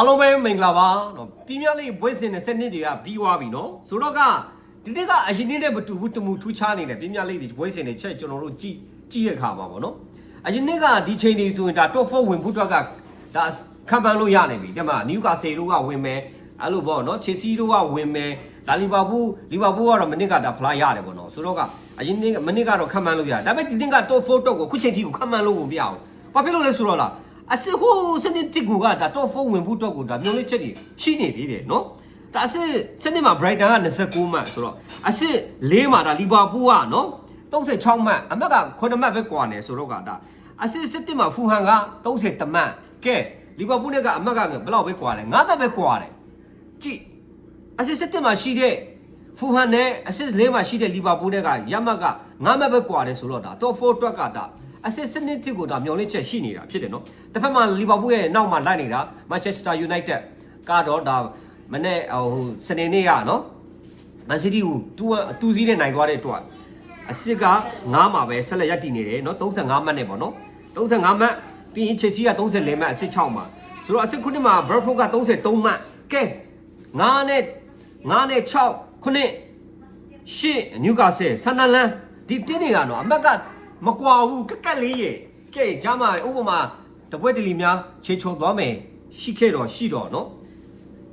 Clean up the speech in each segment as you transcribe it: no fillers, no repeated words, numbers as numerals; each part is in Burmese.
အားလုံးပဲမင်္ဂလာပါနော်ပြင်းပြလေးဘွဲစင်တဲ့စနစ်တွေကပြီးသွားပြီနော်ဆိုတော့ကဒီနေ့ကအရင်နေ့နဲ့မတူဘူးတမူထူးခြားနေတယ်ပြင်းပြလေးတွေဘွဲစင်တွေချက်ကျွန်တော်တို့ကြည့်ရခါမှာပေါ့နော်အရင်နေ့ကဒီချိန်တွေဆိုရင်ဒါ top 4 ဝင်ဖို့အတွက်ကဒါခံပန်းလို့ရနိုင်ပြီတဲ့မှာနယူကာဆယ်တို့ကဝင်မယ်အဲ့လိုပေါ့နော်ချေစီတို့ကဝင်မယ်ဒါလီဗာပူးကတော့မနစ်ကဒါဖလားရတယ်ပေါ့နော်ဆိုတော့ကအရင်နေ့မနစ်ကတော့ခံပန်းလို့ရတယ်ဒါပေမဲ့ဒီနေ့က top 4 တော့ကိုခုချိန်ထိကိုခံပန်းလို့မရအောင်ဘာဖြစ်လို့လဲဆိုတော့လားအစစ်ဟိုစနစ်တစ်ကူကဒါ top 4 ဝင်ဖို့တော့ကိုဒါမျိုးလေးချက်တွေရှိနေသေးတယ်နော်ဒါအစစ်စနစ်မှာ Brighton က29မှတ်ဆိုတော့အစစ်4မှာဒါလီဗာပူးကနော်36မှတ်အမက်က9မှတ်ပဲကွာနေဆိုတော့ကဒါအစစ်7မှာဖူဟန်က30မှတ်ကဲလီဗာပူးနဲ့ကအမက်ကဘယ်လောက်ပဲကွာလဲ9မှတ်ပဲကွာတယ်ကြည့်အစစ်7မှာရှိတဲ့ဖူဟန်နဲ့အစစ်4မှာရှိတဲ့လီဗာပူးနဲ့ကရမတ်က9မှတ်ပဲကွာတယ်ဆိုတော့ဒါ top 4 အတွက်ကဒါအစစ်စနစ်တစ်ကိုဒါမျောလင့်ချက်ရှိနေတာဖြစ်တယ်နော်တစ်ဖက်မှာလီဗာပူးရဲ့နောက်မှာလိုက်နေတာမန်ချက်စတာယူနိုက်တက်ကတော့ဒါမနေ့ဟိုစနေနေ့ကနော်မန်စီးတီးကိုတူးစီးနဲ့နိုင်သွားတဲ့အတွက်အစစ်က9မှာပဲဆက်လက်ရပ်တည်နေတယ်နော်35မှတ်နဲ့ပေါ့နော်35မှတ်ပြီးရင်ချယ်ဆီက34မှတ်အစစ်6မှာဆိုတော့အစစ်9မှာဘရက်ဖို့က33မှတ်ကဲ9နဲ့6 9 8နယူကာဆယ်ဆန်နလန်ဒီတင်းတွေကတော့အမက်ကမကွာဘူးကက်လေးရဲ့ကဲဂျာမာဥပမာတပွဲတလီများခြေချုံသွားမယ်ရှိခဲ့တော့ရှိတော့နော်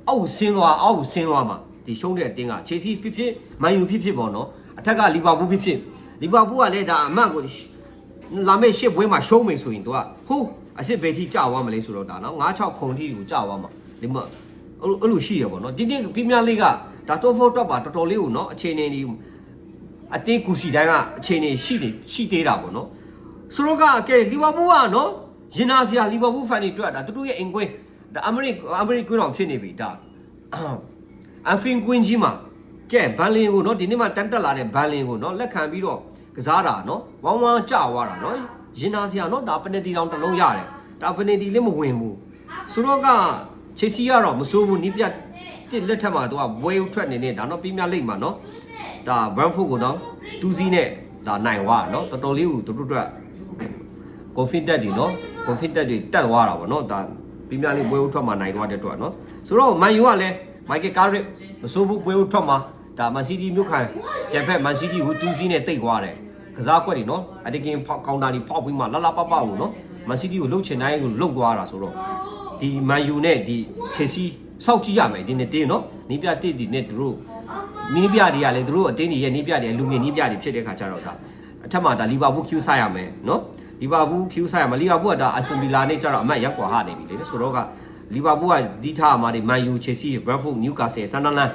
အောက်ဆင်းသွားမှာဒီရှုံးတဲ့အတင်းကချေစီဖြစ်မန်ယူဖြစ်ပေါ့နော်အထက်ကလီဗာပူးဖြစ်လီဗာပူးကလည်းဒါအမတ်ကိုလာမယ့်ရှစ်ပွဲမှာရှုံးမယ်ဆိုရင်သူကဟိုးအစ်စ်ဘယ်ထိကြာသွားမလဲဆိုတော့ဒါနော်9-6ခုထိကိုကြာသွားမှာဒီမှာအဲ့လိုရှိရပေါ့နော်ဒီနေ့ပြင်းပြလေးကဒါtop 4 top ပါတော်တော်လေးကိုနော်အခြေအနေဒီအတင်းကူစီတိုင်းကအခြေအနေရှိသေးတာပေါ့နော်ဆိုတော့ကဲလီဗာပူးကနော်ရင်နာစရာလီဗာပူးဖန်တွေတွေ့တာတူတူရဲ့အင်ကွင်းဒါအမေရိကွင်းတော်ဖြစ်နေပြီဒါအဖင်ကွင်းကြီးမှာကဲဘန်လင်ကိုနော်ဒီနေ့မှတန်းတက်လာတဲ့ဘန်လင်ကိုနော်လက်ခံပြီးတော့ကစားတာနော်ဝေါင်းကြာသွားတာနော်ရင်နာစရာနော်ဒါပနယ်တီတောင်တစ်လုံးရတယ်ဒါပနယ်တီလည်းမဝင်ဘူးဆိုတော့ကချေစီကတော့မစိုးဘူးနီးပြတစ်လက်ထက်မှာသူကဝဲထွက်နေဒါနော်ပြင်းပြလိမ့်မှာနော်ဒါဘရန်ဖို့ကိုနော်2စီးနဲ့ဒါနိုင်သွားတာနော်တော်တော်လေးကိုတို့အတွက် confident တွေနော် confident တွေတက်သွားတာပေါ့နော်ဒါပြင်းပြလေးပွဲဦးထွက်မှာနိုင်သွားတဲ့အတွက်နော်ဆိုတော့မန်ယူကလည်းမိုက်ကယ်ကာရစ်မစိုးဘူးပွဲဦးထွက်မှာဒါမန်စီးတီးမြို့ခံပြန်ဖက်မန်စီးတီးကို2စီးနဲ့တိတ်သွားတယ်ကစားကွက်တွေနော်အတကင်ကောင်တာတွေဖောက်ပြီးမှလာပပကိုနော်မန်စီးတီးကိုလှုပ်ချင်တိုင်းကိုလှုပ်သွားတာဆိုတော့ဒီမန်ယူနဲ့ဒီချေစီစောက်ကြည့်ရမယ်ဒီနေ့တင်းနော်နီးပြတစ်ဒီနဲ့တို့နီးပြတွေကလည်းတို့အတင်းတွေရဲ့နီးပြတွေလူငယ်နီးပြတွေဖြစ်တဲ့ခါကျတော့ဒါအထက်မှာဒါလီဗာပူးကျူးဆိုင်ရမယ်နော်လီဗာပူးကျူးဆိုင်ရမှာလီဗာပူးကဒါအက်စတွန်ဗီလာနဲ့ကျတော့အမတ်ရက်ကွာဟနေပြီလေဆိုတော့ကလီဗာပူးကဒီထားမှာဒီမန်ယူချယ်ဆီဘရက်ဖို့နယူကာဆယ်ဆန်ဒလန်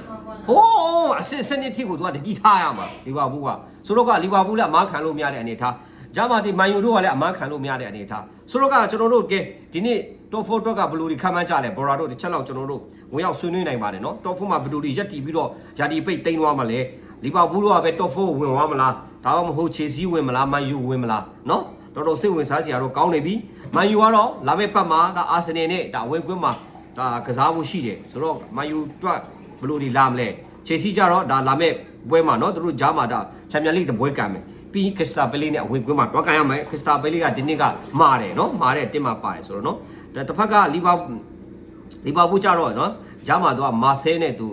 ဟိုးအစစ်စနစ်ထိကိုသူကတတိထားရမှာလီဗာပူးကဆိုတော့ကလီဗာပူးလည်းအမားခံလို့မရတဲ့အနေထားဂျာမာတီမန်ယူတို့ကလည်းအမားခံလို့မရတဲ့အနေထားဆိုတော့ကကျွန်တော်တို့ကဲဒီနေ့ top 4 အတွက်ကဘလူတွေခံမှန်းကြလဲဘော်ရာတို့တစ်ချက်လောက်ကျွန်တော်တို့ဝင်ရောက်ဆွေးနွေးနိုင်ပါတယ်နော် top 4မှာဘလူတွေရက်တီပြီးတော့ယာတီပိတ်တိန်းသွားမှာလဲလီဗာပူးတို့ကပဲ top 4ဝင်သွားမလားဒါမှမဟုတ်ချေစီဝင်မလားမန်ယူဝင်မလားနော်တော်တော်စိတ်ဝင်စားစရာတော့ကောင်းနေပြီမန်ယူကတော့လာမယ့်ပတ်မှာဒါအာဆင်နယ်နဲ့ဒါဝင်ကွင်းမှာဒါကစားဖို့ရှိတယ်ဆိုတော့မန်ယူအတွက်ဘလူတွေလာမလဲချေစီကြတော့ဒါလာမယ့်ပွဲမှာနော်တို့ဂျာမာဒါချန်ပီယံလိတပွဲကံမယ်ပြီးခရစ္စတာပဲလေးနဲ့အဝင်ကွင်းမှာတွားကန်ရမယ်ခရစ္စတာပဲလေးကဒီနေ့ကမာတယ်နော်မာတဲ့တင်းမှာပါတယ်ဆိုတော့နော်ဒါတစ်ဖက်ကလီဗာပူးကြတော့နော်ဂျာမာတော့မာဆဲနဲ့သူ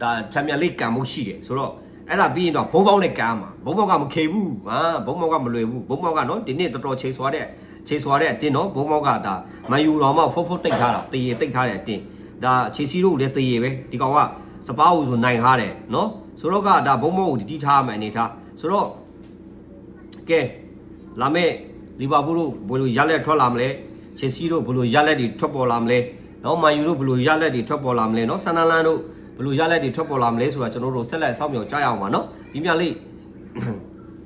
ဒါချန်ပီယံလိကံမှုရှိတယ်ဆိုတော့အဲ့ဒါပြီးရင်တော့ဘုံပေါက်နဲ့ကမ်းမှာဘုံပေါက်ကမခေဘူးဟာဘုံပေါက်ကမလွယ်ဘူးဘုံပေါက်ကနော်ဒီနေ့တော်တော်ချေဆွာတဲ့အတင်းနော်ဘုံပေါက်ကဒါမန်ယူတော်မှ4-4တိတ်ထားတာတရေတိတ်ထားတဲ့အတင်းဒါချေစီတို့လည်းတရေပဲဒီကောင်ကစပါးဦးဆိုနိုင်ထားတယ်နော်ဆိုတော့ကဒါဘုံပေါက်ကိုတီးထားမှအနေထားဆိုတော့ကဲလာမယ့်လီဗာပူးတို့ဘယ်လိုရလက်ထွက်လာမလဲချယ်ဆီတို့ဘယ်လိုရလက်တွေထွက်ပေါ်လာမလဲနော်မန်ယူတို့ဘယ်လိုရလက်တွေထွက်ပေါ်လာမလဲနော်ဆန်နလန်တို့ဘယ်လိုရလက်တွေထွက်ပေါ်လာမလဲဆိုတာကျွန်တော်တို့ဆက်လက်စောင့်မျှော်ကြရအောင်ပါနော်ပြင်းပြလေး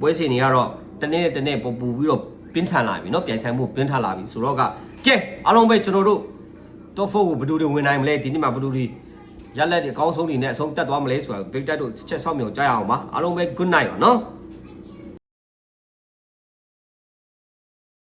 ပွဲစဉ်တွေကတော့တနေ့နဲ့တနေ့ပူပြီးတော့ပြင်းထန်လာပြီနော်ပြန်ဆိုင်မှုပြင်းထန်လာပြီဆိုတော့ကကဲအားလုံးပဲကျွန်တော်တို့ top 4ကိုဘယ်သူတွေဝင်နိုင်မလဲဒီနေ့မှာဘယ်သူတွေရလက်တွေအကောင်းဆုံးတွေနဲ့အဆုံးတက်သွားမလဲဆိုတာ big data တို့ချက်စောင့်မျှော်ကြရအောင်ပါအားလုံးပဲ good night ပါနော်